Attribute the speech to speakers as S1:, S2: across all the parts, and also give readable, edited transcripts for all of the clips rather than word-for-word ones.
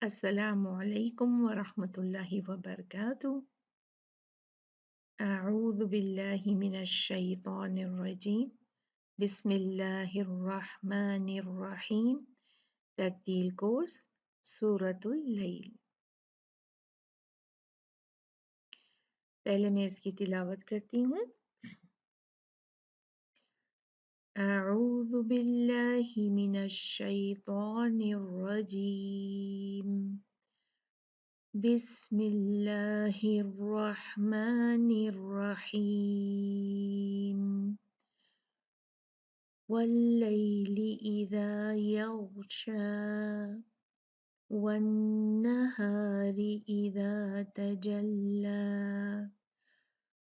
S1: السلام عليكم ورحمة الله وبركاته. أعوذ بالله من الشيطان الرجيم. بسم الله الرحمن الرحيم. ترتیل کورس سورة اللیل. پہلے میں اس کی تلاوت کرتی ہوں. أعوذ بالله من الشيطان الرجيم. بسم الله الرحمن الرحيم. والليل إذا يغشى والنهار إذا تجلى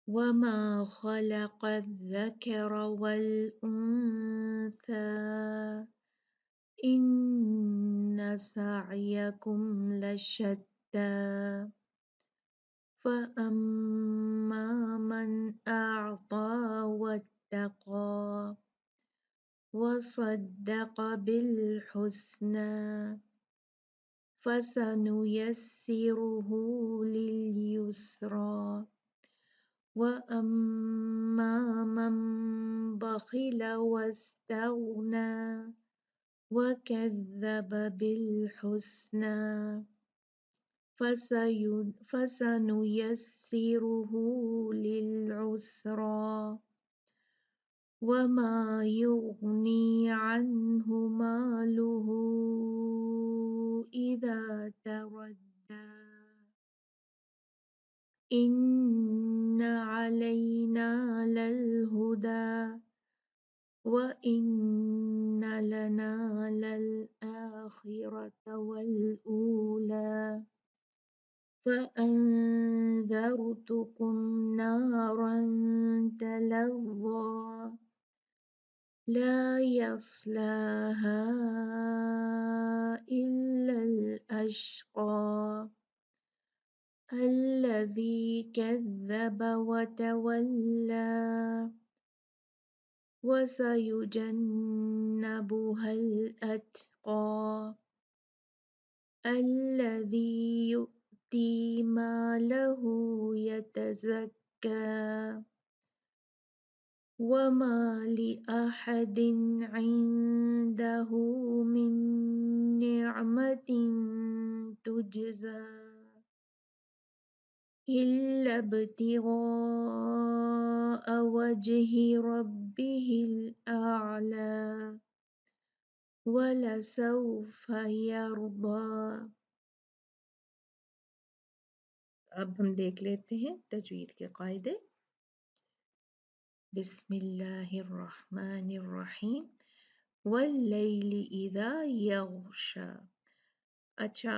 S1: وما خلق الذكر والأنثى إن سعيكم لشتى فأما من أعطى واتقى وصدق بالحسنى فسنيسره لليسرى وأما من بخل واستغنى وكذب بالحسنى فسنيسره للعسرى وما يغني عنه ماله إذا تردى إن علينا للهدى وإن لنا للآخرة والأولى فأنذرتكم نارا تلظى لا يصلاها إلا الأشقى الذي كذب وتولى وسيجنبها الأتقى الذي يؤتي ماله يتزكى وما لأحد عنده من نعمة تجزى إلا ابتغاء وجه ربه الأعلى ولسوف يرضى. اب ہم دیکھ لیتے ہیں تجوید کے قاعدے. بسم اللہ الرحمن الرحیم. واللیل اذا یغشا. اچھا،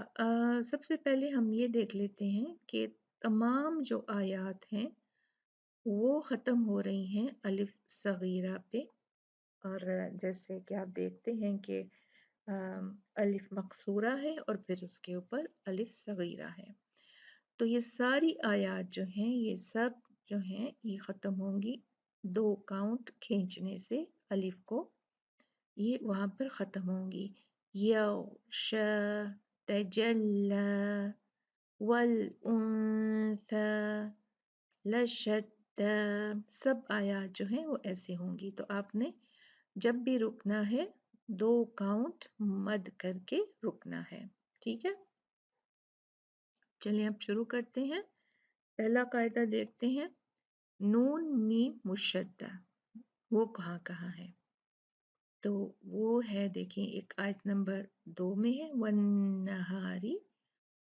S1: سب سے پہلے ہم یہ دیکھ لیتے ہیں کہ تمام جو آیات ہیں وہ ختم ہو رہی ہیں الف صغیرہ پہ، اور جیسے کہ آپ دیکھتے ہیں کہ الف مقصورہ ہے اور پھر اس کے اوپر الف صغیرہ ہے. تو یہ ساری آیات جو ہیں یہ سب جو ہیں یہ ختم ہوں گی 2 کاؤنٹ کھینچنے سے الف کو، یہ وہاں پر ختم ہوں گی. یغشا، تجلی، والانثى، لشتى، سب آیات جو ہیں وہ ایسے ہوں گی. تو آپ نے جب بھی رکنا ہے 2 کاؤنٹ مد کر کے رکنا ہے. ٹھیک ہے، چلیں اب شروع کرتے ہیں. پہلا قاعدہ دیکھتے ہیں. نون میم مشدہ وہ کہاں کہاں ہے؟ تو وہ ہے، دیکھیں، ایک آیت نمبر 2 میں ہے والنہاری،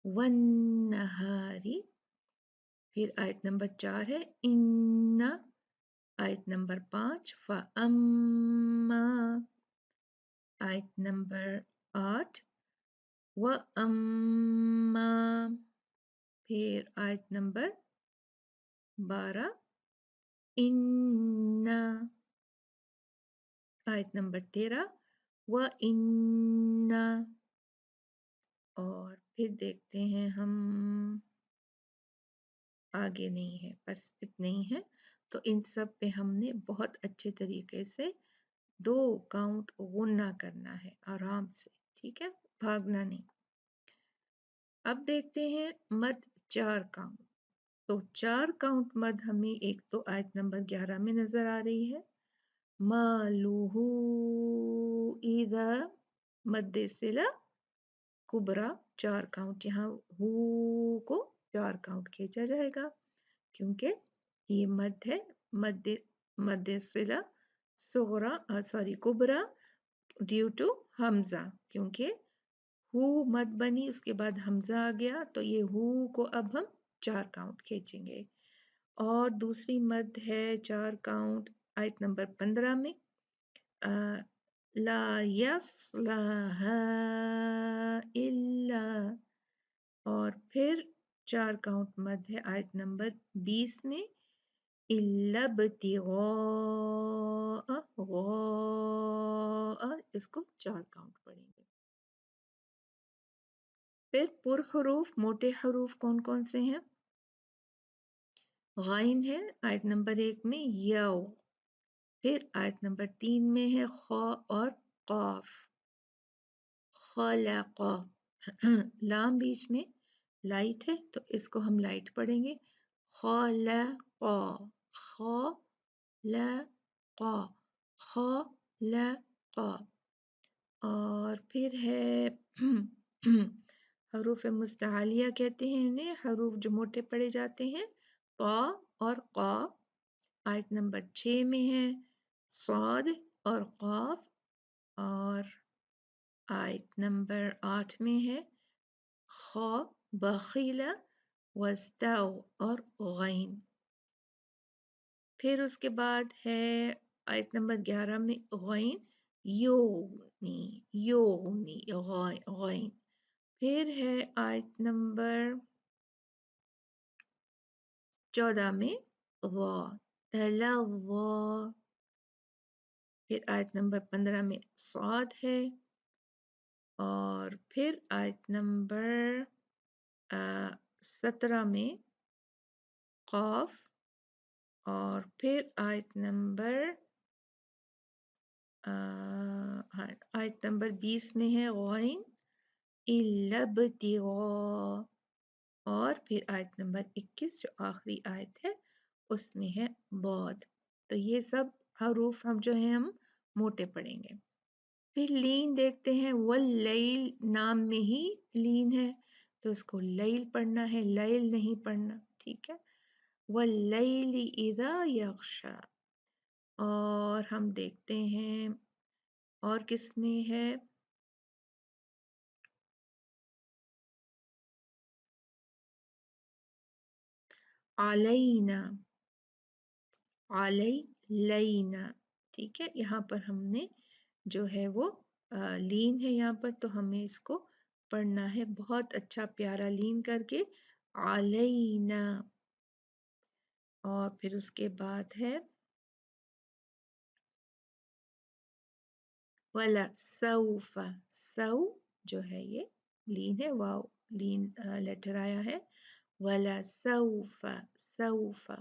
S1: والنہاری. پھر آیت نمبر 4 ہے ان، آیت نمبر 5 فاما، آیت نمبر 8 واما، پھر آیت نمبر 12 ان، آیت نمبر 13 وَإِنَّ. اور پھر دیکھتے ہیں ہم، آگے نہیں ہے، بس اتنے ہی ہیں. تو ان سب پہ ہم نے بہت اچھے طریقے سے 2 کاؤنٹ غنہ کرنا ہے آرام سے. ٹھیک ہے، بھاگنا نہیں. अब देखते हैं मद 4 काउंट। तो 4 काउंट मद हमें एक तो आयत नंबर 11 में नजर आ रही है। मालूहू इज़ा मद सिला कुबरा 4 काउंट, यहाँ हु को 4 काउंट खींचा जाएगा क्योंकि ये मद है। मद मद सिला Sughra sorry Kubra due to Hamza, क्योंकि हु मद बनी उसके बाद हमजा आ गया तो ये हु को अब हम 4 काउंट खींचेंगे। और दूसरी मद है 4 काउंट आयत नंबर 15 में, ला यस्लाहा इल्ला, और फिर 4 काउंट मद है आयत नंबर 20 में, इल्ला ब्तिगॉअ गॉअ, इसको 4 काउंट पढ़ेंगे। फिर पुरहुरूफ मोटे हरूफ कौन कौन से हैं? गाइन है आयत नंबर 1 में, यौ, फिर आयत नंबर 3 में है खौ और कौफ, खलक। लाम बीच में लाइट है तो इसको हम लाइट पढ़ेंगे, खलक खलक खलक। और फिर है हरूफ मुस्तआलिया कहते हैं इन्हें, हरूफ जो मोटे पढ़े जाते हैं, ता और क़ा। आयत नंबर 6 में है साद और क़ाफ, और आयत नंबर 8 में है खा बखीला वस्ताउ और गैन। फिर उसके बाद है आयत नंबर 11 में गैन योनी योनी गैन। फिर है आयत नंबर 14 में वा तलवा। फिर आयत नंबर 15 में साद है, और फिर आयत नंबर 17 में क़ाफ, और फिर आयत नंबर आयत नंबर 20 में है गैन इल्ला ब्तिगॉ, और फिर आयत नंबर 21 जो आखिरी आयत है उसमें है बौद। तो ये सब हरूफ हम जो है हम मोटे पढ़ेंगे। फिर लीन देखते हैं, वल्लैल नाम में ही लीन है तो इसको लैल पढ़ना है, लैल नहीं पढ़ना, ठीक है। वल्लैल इज़ा यग़शा। और हम देखते हैं और किसमें है, अलैना अलैना, ठीक है। यहाँ पर हमने जो है वो लीन है यहाँ पर, तो हमें इसको पढ़ना है बहुत अच्छा प्यारा लीन करके, अलैना। और फिर उसके बाद है वला सौफा, सौ जो है ये लीन है, वाव लीन लेटर आया है, वला सौफा सौफा।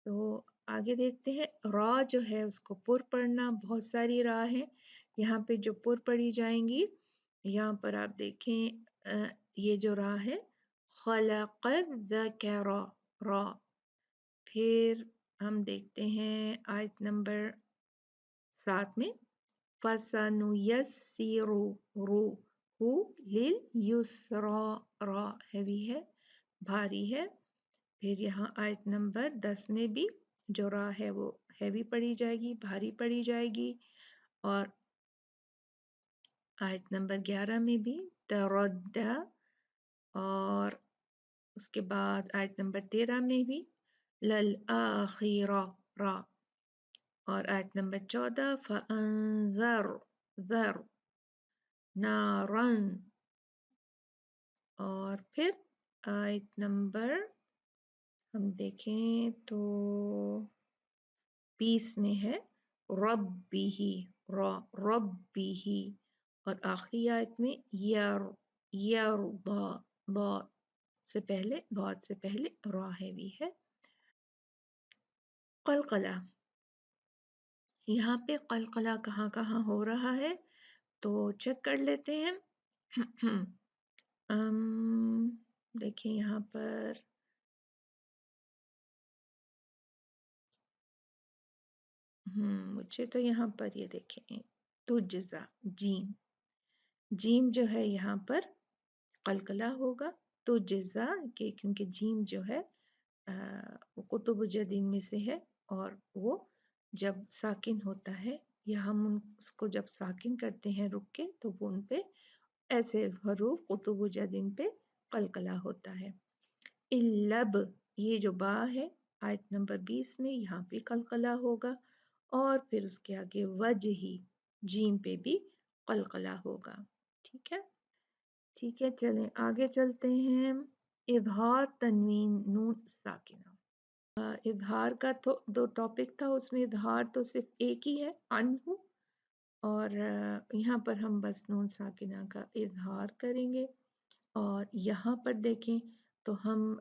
S1: तो आगे देखते हैं, रा जो है उसको पुर पढ़ना, बहुत सारी रा है यहाँ पे जो पुर पढ़ी जाएंगी। यहाँ पर आप देखें ये जो रा है खलक़ ज़करा रा। फिर हम देखते हैं आयत नंबर 7 में फसनुयस्सिरु हु लिल युसरा, रा हैवी है, भारी है। फिर यहाँ आयत नंबर 10 में भी जो रा है वो हैवी पढ़ी जाएगी, भारी पढ़ी जाएगी। और आयत नंबर 11 में भी तरद्दा, और उसके बाद आयत नंबर 13 में भी लल आखिरा रा। और आयत नंबर 14 फअंज़र ज़र नारन। और फिर आयत नंबर हम देखें तो 20 में है रब्बिही रा रब्बिही। और आखिरी आयत में यार यारदा, बा से पहले बहुत से पहले रा हैवी है। कलकला, यहाँ पे कलकला कहाँ कहाँ हो रहा है तो चेक कर लेते हैं। देखिए यहाँ पर मुझे तो यहाँ पर ये देखें तुजज़ा जीम जीम जो है यहाँ पर कलकला होगा तुजज़ा के क्योंकि जीम जो है वो कुतुब जदीन में से है और वो जब साकिन होता है या हम उसको जब साकिन करते हैं रुक के तो वो उन पे ऐसे हरूफ कुतुब जदीन पे कलकला होता है। इल्लब ये जो बा है आयत नंबर 20 में यहाँ पे कलकला होगा और फिर उसके आगे वजही जीम पे भी कलकला होगा। ठीक है, ठीक है, चलें आगे चलते हैं। इजहार तनवीन नून साकिना। इजहार का तो दो टॉपिक था, उसमें इजहार तो सिर्फ एक ही है अनहु, और यहाँ पर हम बस नून साकिना का इजहार करेंगे। और यहाँ पर देखें तो हम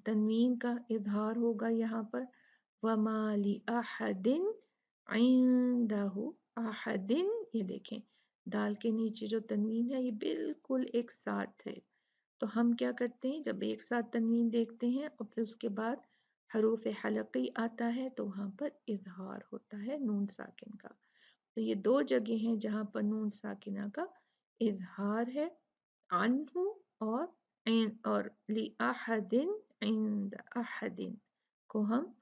S1: तनवीन का इजहार होगा यहाँ पर वमा लि अहदिन इंदहु अहदिन, ये देखें दाल के नीचे जो तनवीन है ये बिल्कुल एक साथ है। तो हम क्या करते हैं जब एक साथ तनवीन देखते हैं और फिर उसके बाद हरूफ हलकी आता है तो वहाँ पर इजहार होता है नून साकिन का। तो ये दो जगह हैं जहाँ पर नून साकिना का इजहार है अनहु और इन, और लि अहदिन इंद अहदिन को हम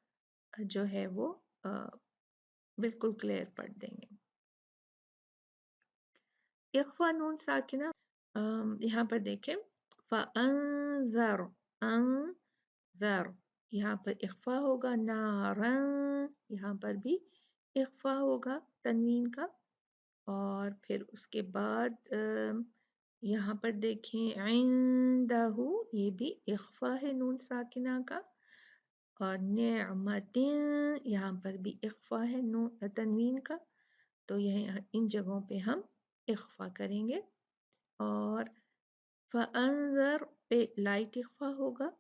S1: जो है वो बिल्कुल क्लियर पढ़ देंगे। इख्फा नून साकिना यहाँ पर देखें फ़अंज़र अनज़र यहाँ पर इख्फा होगा नारन यहाँ पर भी इख्फा होगा तनवीन का। और फिर उसके बाद यहाँ पर देखें इंदहु ये भी इख्फा है नून साकिना का। और नेअमतिन यहाँ पर भी इख्फा है नून तनवीन का। तो यह इन जगहों पे हम इख्फा करेंगे। और फ़अंज़र पे लाइट इख्फा होगा,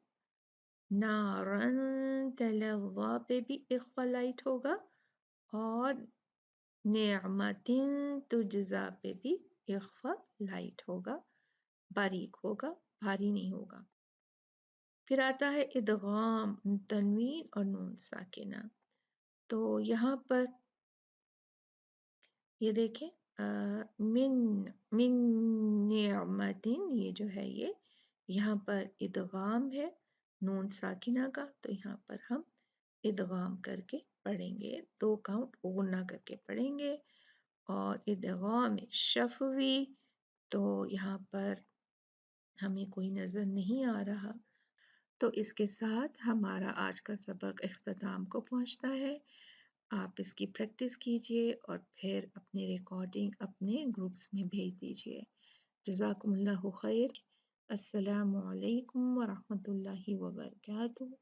S1: नारन तलज़्ज़ा पे भी इख्फा लाइट होगा और नेअमतिन तुजज़ा पे भी इख्फा लाइट होगा, बारीक होगा, भारी नहीं होगा। फिर आता है इदगाम तनवीन और नून साकिना। तो यहाँ पर ये देखें मिन मिन निअमतिन ये जो है ये यहाँ पर इदगाम है नून साकिना का। तो यहाँ पर हम इदगाम करके पढ़ेंगे, दो काउंट गुन्ना करके पढ़ेंगे। और इदगाम शफवी तो यहाँ पर हमें कोई नज़र नहीं आ रहा। तो इसके साथ हमारा आज का सबक इख्तिताम को पहुँचता है। आप इसकी प्रैक्टिस कीजिए और फिर अपनी रिकॉर्डिंग अपने ग्रुप्स में भेज दीजिए। जज़ाकुमुल्लाहु खैर। अस्सलामु अलैकुम व रहमतुल्लाहि व बरकातुहू।